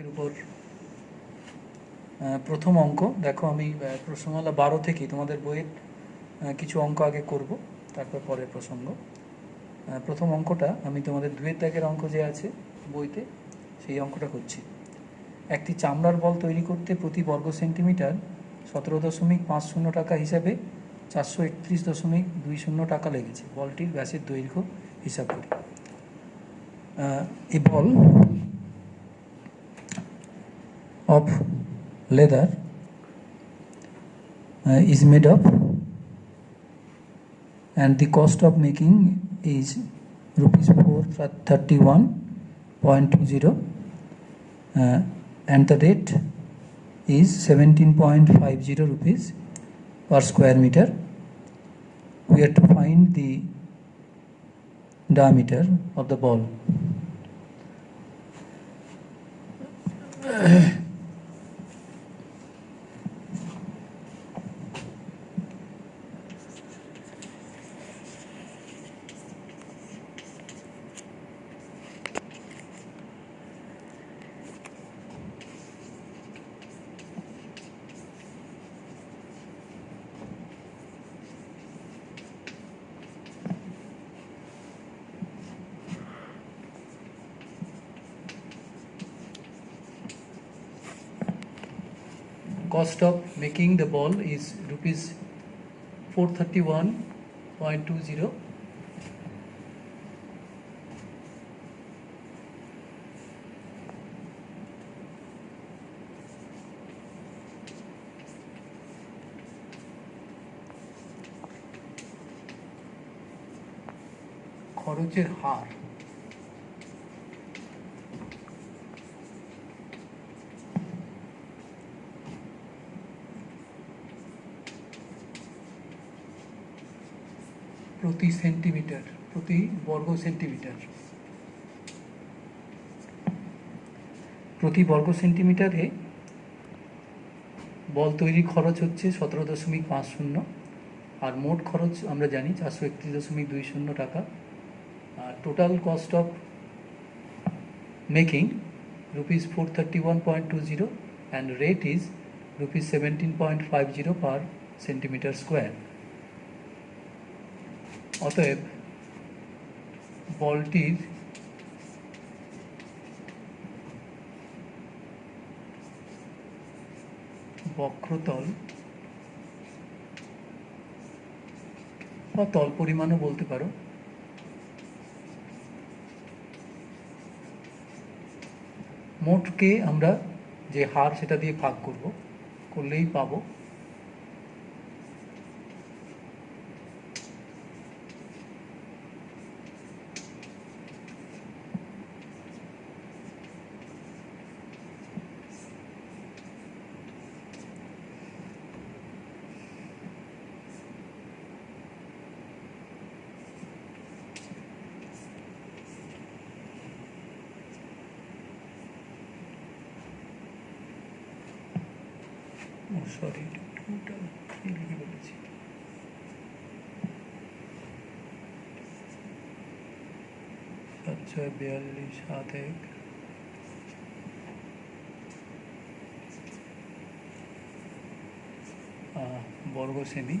এর উপর প্রথম অঙ্ক দেখো। আমি প্রশ্নমালা 12 থেকেই তোমাদের বইয়ের কিছু অঙ্ক আগে করব, তারপর পরের প্রসঙ্গ। প্রথম অঙ্কটা আমি তোমাদের 2-এর দাগের অঙ্ক যে আছে বইতে, সেই অঙ্কটা করছি। একটি চামড়ার বল তৈরি করতে প্রতি বর্গ সেন্টিমিটার 17.50 টাকা হিসাবে 431.20 টাকা লেগেছে। বলটির ব্যাসের দৈর্ঘ্য হিসাব করি। A ball of leather is made up, and the cost of making is rupees 431.20, and the rate is 17.50 rupees per square meter. We have to find the diameter of the ball. Cost of making the ball is rupees 431.20. খরচের হার প্রতি centimetre, প্রতি বর্গ centimetre. প্রতি বর্গ সেন্টিমিটারে বল তৈরি খরচ হচ্ছে 17.50, আর মোট খরচ আমরা জানি 431.20 টাকা। আর total cost of making rupees 431.20, and rate is rupees 17.50 per centimeter square. অতএব বলটির বক্রতল বা তল পরিমাণও বলতে পারো, মোটকে আমরা যে হার সেটা দিয়ে ভাগ করলেই পাবো টোটাল লিখে বলেছি। আচ্ছা, 42 7 1 বর্গ সেমি।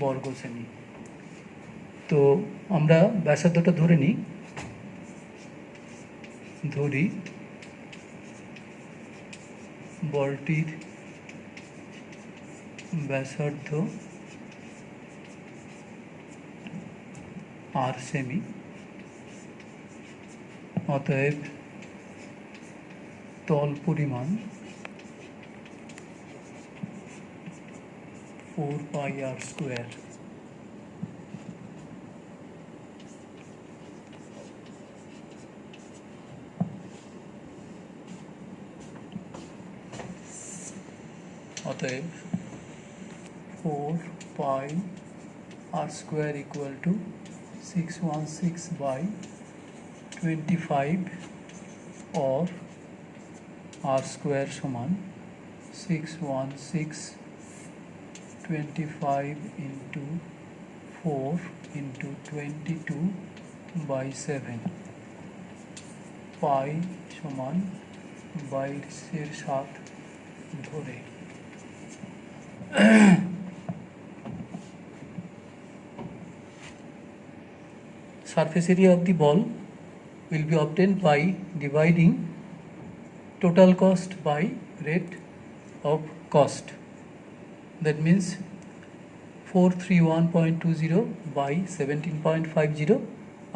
বর্গ সেমি। তো আমরা ব্যাসার্ধটা ধরে নিই, ধরি বলটির ব্যাসার্ধ আর সেমি। অতএব তল পরিমাণ 4πr²। অতএব 4πr² equal to 616/25 or r square সমান 61625 into 4 into 22 by 7 পাই সমান 22/7 ধরে surface area of the ball will be obtained by dividing total cost by rate of cost. That means 431.20 by 17.50.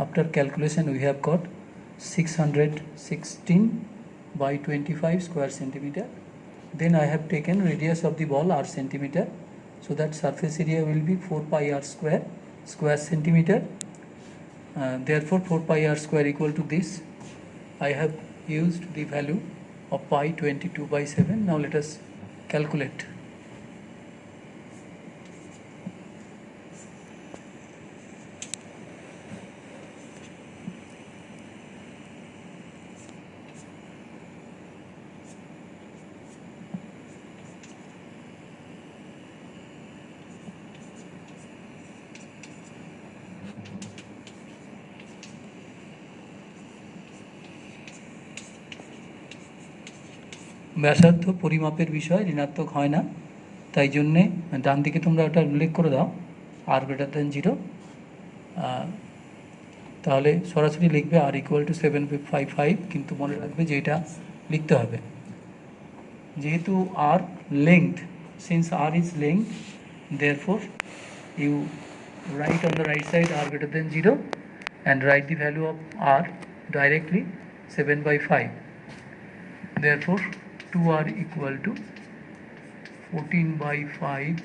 After calculation we have got 616 by 25 square centimeter. Then I have taken radius of the ball r centimeter, so that surface area will be 4 pi r square centimeter. Therefore 4 pi r square equal to this. I have used the value of pi 22 by 7. Now let us calculate. ব্যাসার্ধ পরিমাপের বিষয় ঋণাত্মক হয় না, তাই জন্যে ডান দিকে তোমরা ওটা উল্লেখ করে দাও r greater than 0, তাহলে সরাসরি লিখবে r equal to 755, কিন্তু মনে রাখবে যে এটা লিখতে হবে যেহেতু r length, since r is length, therefore you write on the right side r greater than 0 and write the value of r directly 7/5. Therefore 2r equal to 14/5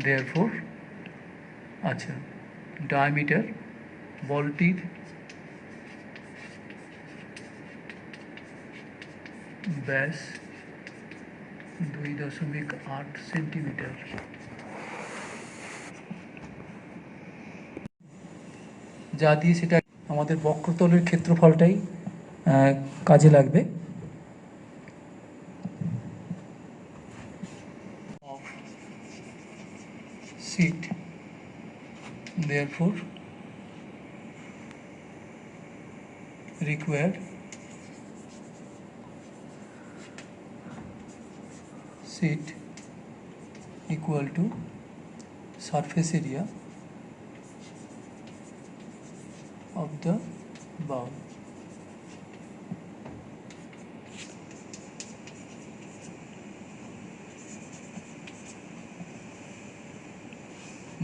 therefore আচ্ছা diameter বলটির ব্যাস 2.8 সেন্টিমিটার। যা দিয়ে সেটা আমাদের বক্রতলের ক্ষেত্রফলটাই কাজে লাগবে। Seat, therefore required seat equal to surface area of the bowl.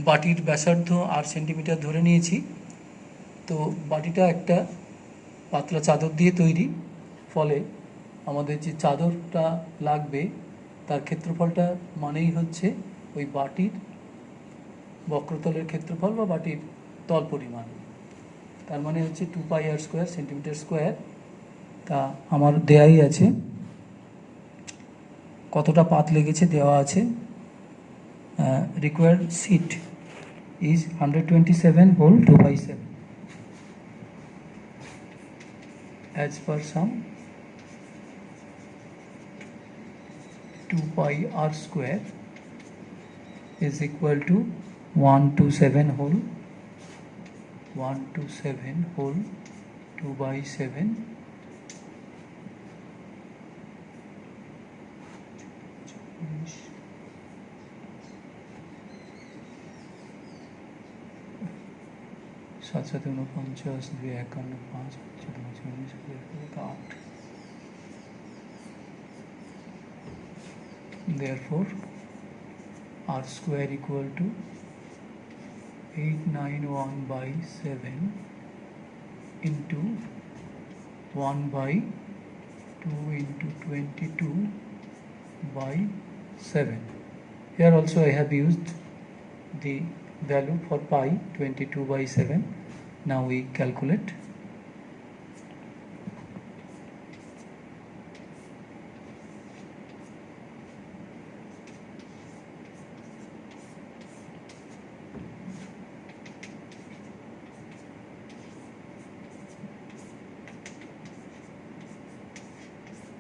বাটির ব্যাসার্ধ 8 সেন্টিমিটার ধরে নিয়েছি, তো বাটিটা একটা পাতলা চাদর দিয়ে তৈরি, ফলে আমাদের যে চাদরটা লাগবে তার ক্ষেত্রফলটা মানেই হচ্ছে ওই বাটির বক্রতলের ক্ষেত্রফল বা বাটির তল পরিমাণ, তার মানে হচ্ছে 2 pi r square centimetre square. তা আমার দেয়াই আছে, কতটা পাত লেগেছে দেওয়া আছে। required seat is 127 whole 2/7 as per sum 2 pi r square is equal to 127 whole 2/7 7 7 49 2 51 5 8। Therefore r square equal to 891/7 into 1/2 into 22/7. Here also I have used the value for pi 22/7. Now we calculate.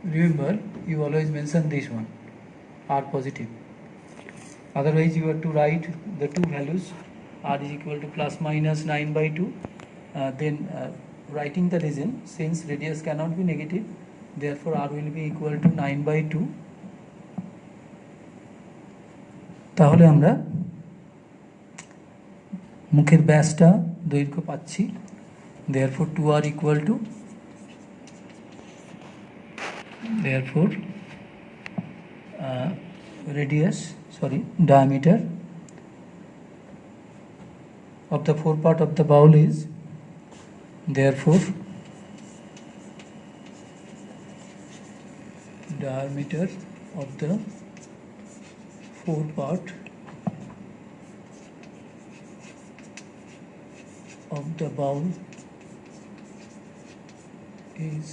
remember you always mention this one, R positive. Otherwise you have to write the two values, R is equal to plus minus 9 by 2. Then writing the reason, since radius cannot be negative, therefore R will be equal to 9 by 2. তাহলে আমরা মুখের ব্যাসটা দৈর্ঘ্য পাচ্ছি, therefore 2R equal to, therefore diameter of the forepart of the bowl is, therefore diameter of the forepart of the bowl is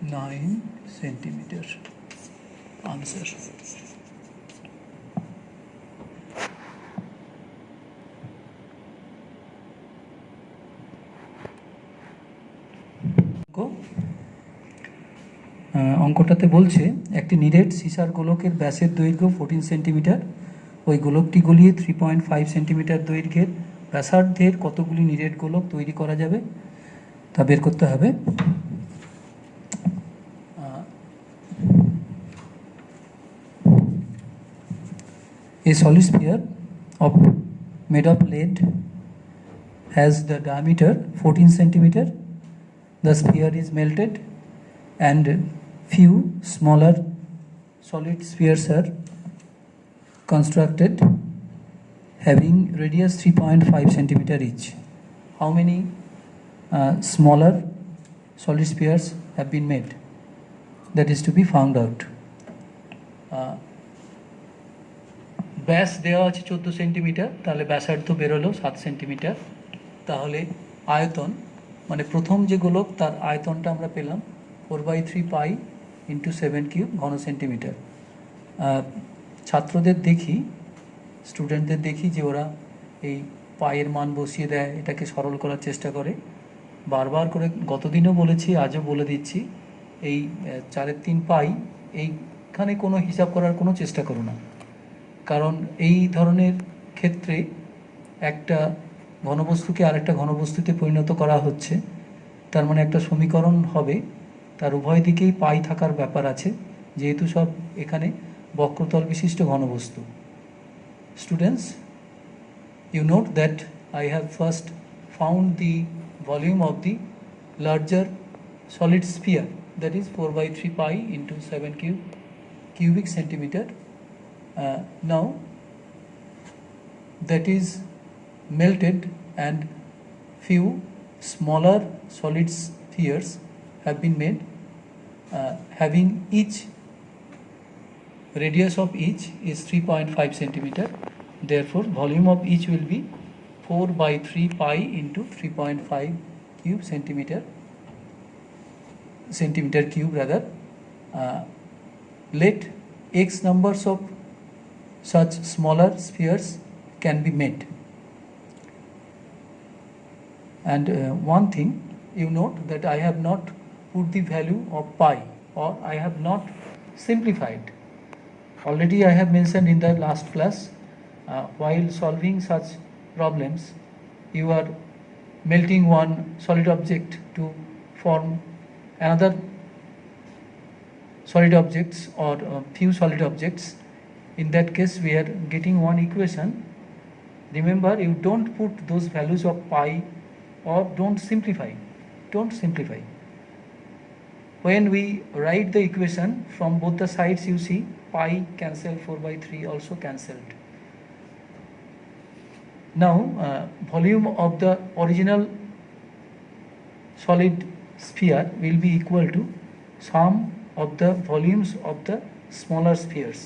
9 centimeter. Answer. অঙ্কটাতে বলছে একটি নিরেট সিসার গোলকের ব্যাসের দৈর্ঘ্য 14 সেন্টিমিটার, ওই গোলকটি গলিয়ে 3.5 সেন্টিমিটার দৈর্ঘ্যের ব্যাসার্ধের কতগুলি নিরেট গোলক তৈরি করা যাবে তা বের করতে হবে। A solid sphere made of lead has the diameter 14 centimeter. The sphere is melted and few smaller solid spheres are constructed having radius 3.5 centimeter each. How many smaller solid spheres have been made? That is to be found out. ব্যাস দেওয়া আছে 14 centimetre, তাহলে ব্যাসার্ধ বেরোলো 7 centimetre. তাহলে আয়তন, মানে প্রথম যে গোলক তার আয়তনটা আমরা পেলাম 4/3 পাই ইন্টু 7 কিউব ঘন সেন্টিমিটার। ছাত্রদের দেখি, স্টুডেন্টদের দেখি যে ওরা এই পায়ের মান বসিয়ে দেয়, এটাকে সরল করার চেষ্টা করে। বারবার করে গতদিনও বলেছি, আজও বলে দিচ্ছি, এই 4/3 পাই এইখানে কোনো হিসাব করার কোনো চেষ্টা করো না, কারণ এই ধরনের ক্ষেত্রে একটা ঘনবস্তুকে আরেকটা ঘনবস্তুতে পরিণত করা হচ্ছে, তার মানে একটা সমীকরণ হবে, তার উভয় দিকেই পাই থাকার ব্যাপার আছে, যেহেতু সব এখানে বক্রতল বিশিষ্ট ঘনবস্তু। Students, you note that I have first found the volume of the larger solid sphere, that is 4/3 pi into 7 cubic centimeter. Now that is melted and few smaller solid spheres have been made, having each radius of each is 3.5 centimeter. Therefore volume of each will be 4/3 pi into 3.5 centimeter cube rather. Let x numbers of such smaller spheres can be made. And one thing you note that I have not put the value of pi, or I have not simplified. Already I have mentioned in the last class, while solving such problems, you are melting one solid object to form another solid objects or few solid objects. In that case we are getting one equation. Remember, you don't put those values of pi, or don't simplify. When we write the equation, from both the sides you see pi cancelled, 4/3 also cancelled. Now volume of the original solid sphere will be equal to sum of the volumes of the smaller spheres.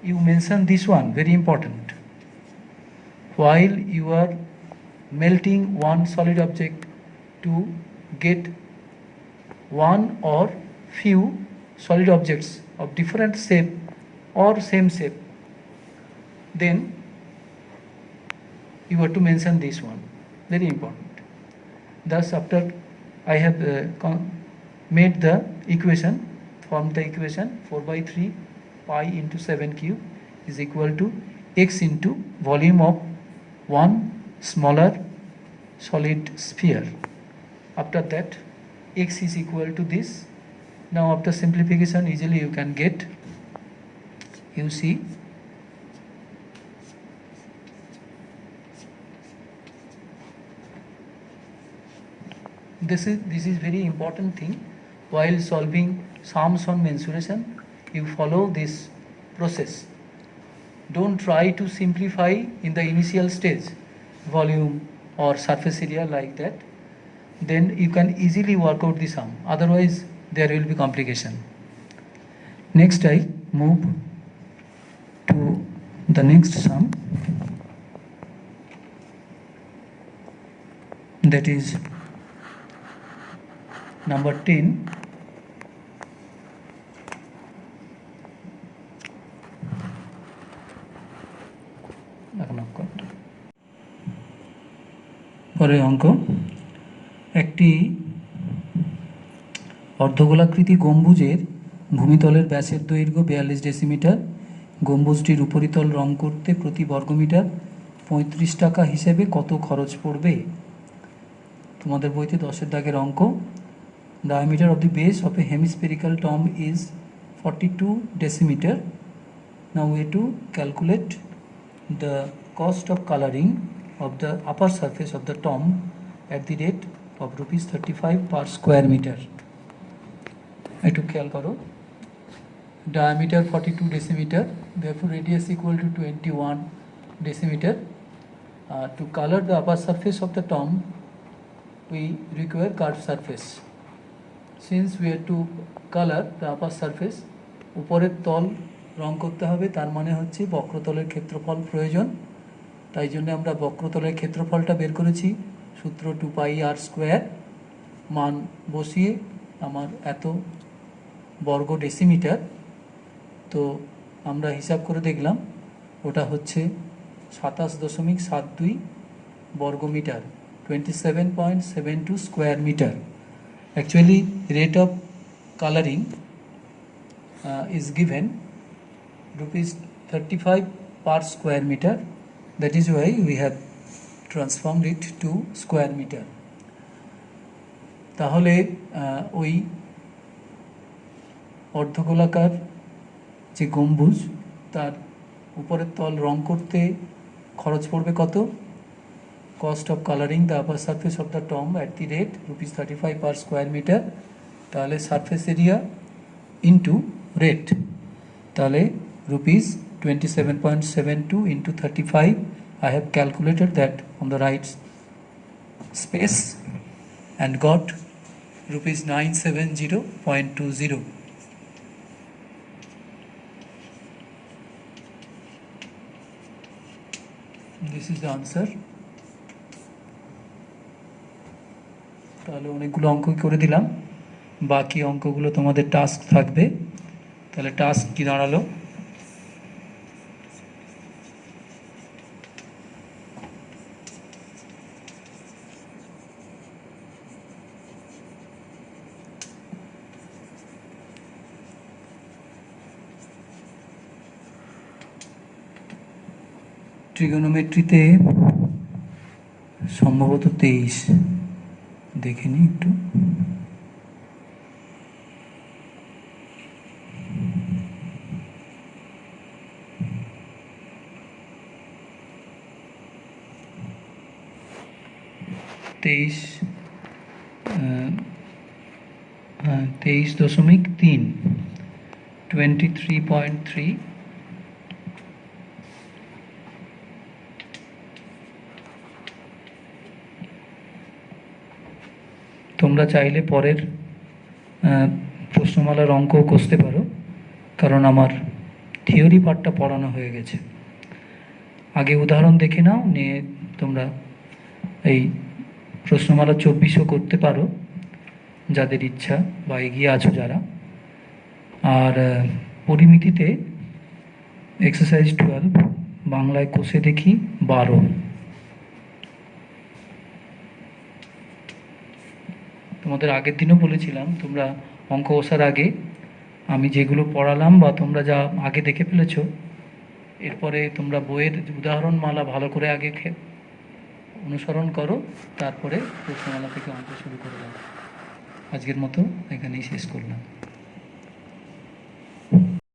You mention this one, very important. While you are melting one solid object to get one or few solid objects of different shape or same shape, then you have to mention this one, very important. Thus after I have made the equation, formed the equation 4 by 3 pi into 7 cube is equal to x into volume of one smaller solid sphere. After that, x is equal to this. Now after simplification, easily you can get, you see, this is very important thing. While solving sums on mensuration, you follow this process. Don't try to simplify in the initial stage, volume or surface area like that. Then you can easily work out the sum. Otherwise, there will be complication. Next, I move to the next sum, that is number 10. পরের অঙ্ক, একটি অর্ধগোলাকৃতি গম্বুজের ভূমিতলের ব্যাসের দৈর্ঘ্য 42 decimetre. গম্বুজটির উপরিতল রং করতে প্রতি বর্গমিটার 35 টাকা হিসেবে কত খরচ পড়বে? তোমাদের বইতে 10-এর দাগের অঙ্ক। Diameter of the base of a hemispherical tomb is 42 decimeter. Now we have to calculate the cost of coloring of the upper surface of the tomb at the rate of rupees 35 per square meter. একটু খেয়াল করো, diameter 42 decimeter, therefore radius equal to 21 decimeter. To color the upper surface of the tomb, we require curved surface. Since we have to color the upper surface, উপরের তল রং করতে হবে, তার মানে হচ্ছে বক্রতলের ক্ষেত্রফল প্রয়োজন। তাই জন্য আমরা বক্রতলের ক্ষেত্রফলটা বের করেছি, সূত্র 2 পাই r স্কোয়ার। মান বসিয়ে আমার এত বর্গ ডেসিমিটার, তো আমরা হিসাব করে দেখলাম ওটা হচ্ছে 27.72 বর্গমিটার, 27.72 square metre. Actually, rate of coloring is given rupees 35 per square meter. That is why we have transformed it to square meter. তাহলে ওই অর্ধগোলাকার যে গম্বুজ, তার উপরের তল রং করতে খরচ পড়বে কত? Cost of coloring the upper surface of the tomb at the rate rupees 35 per square meter. তাহলে surface area into rate, তাহলে rupees 27.72 into 35. I have calculated that on the right space and got rupees 970.20. This is the answer. তাহলে অনেকগুলো অঙ্ক করে দিলাম, বাকি অঙ্কগুলো তোমাদের টাস্ক থাকবে। তাহলে টাস্ক কি দাঁড়ালো? ট্রিগোনোমেট্রিতে সম্ভবত 23, দেখে নিই একটু। তেইশ 23.3, 23.3। তোমরা চাইলে পরের প্রশ্নমালার অঙ্কও কষতে পারো, কারণ আমার থিওরি পার্টটা পড়ানো হয়ে গেছে। আগে উদাহরণ দেখে নাও, নিয়ে তোমরা এই প্রশ্নমালা 24ও করতে পারো যাদের ইচ্ছা বা এগিয়ে আছো যারা। আর পরিমিতিতে এক্সারসাইজ 12 বাংলায় কষে দেখি 12। তোমাদের আগের দিনও বলেছিলাম তোমরা অঙ্ক বসার আগে আমি যেগুলো পড়ালাম বা তোমরা যা আগে দেখে ফেলেছো, এরপরে তোমরা বইয়ের উদাহরণমালা ভালো করে আগে অনুসরণ করো, তারপরে প্রশ্নমালা থেকে অঙ্ক শুরু করে দাও। আজকের মতো এখানেই শেষ করলাম।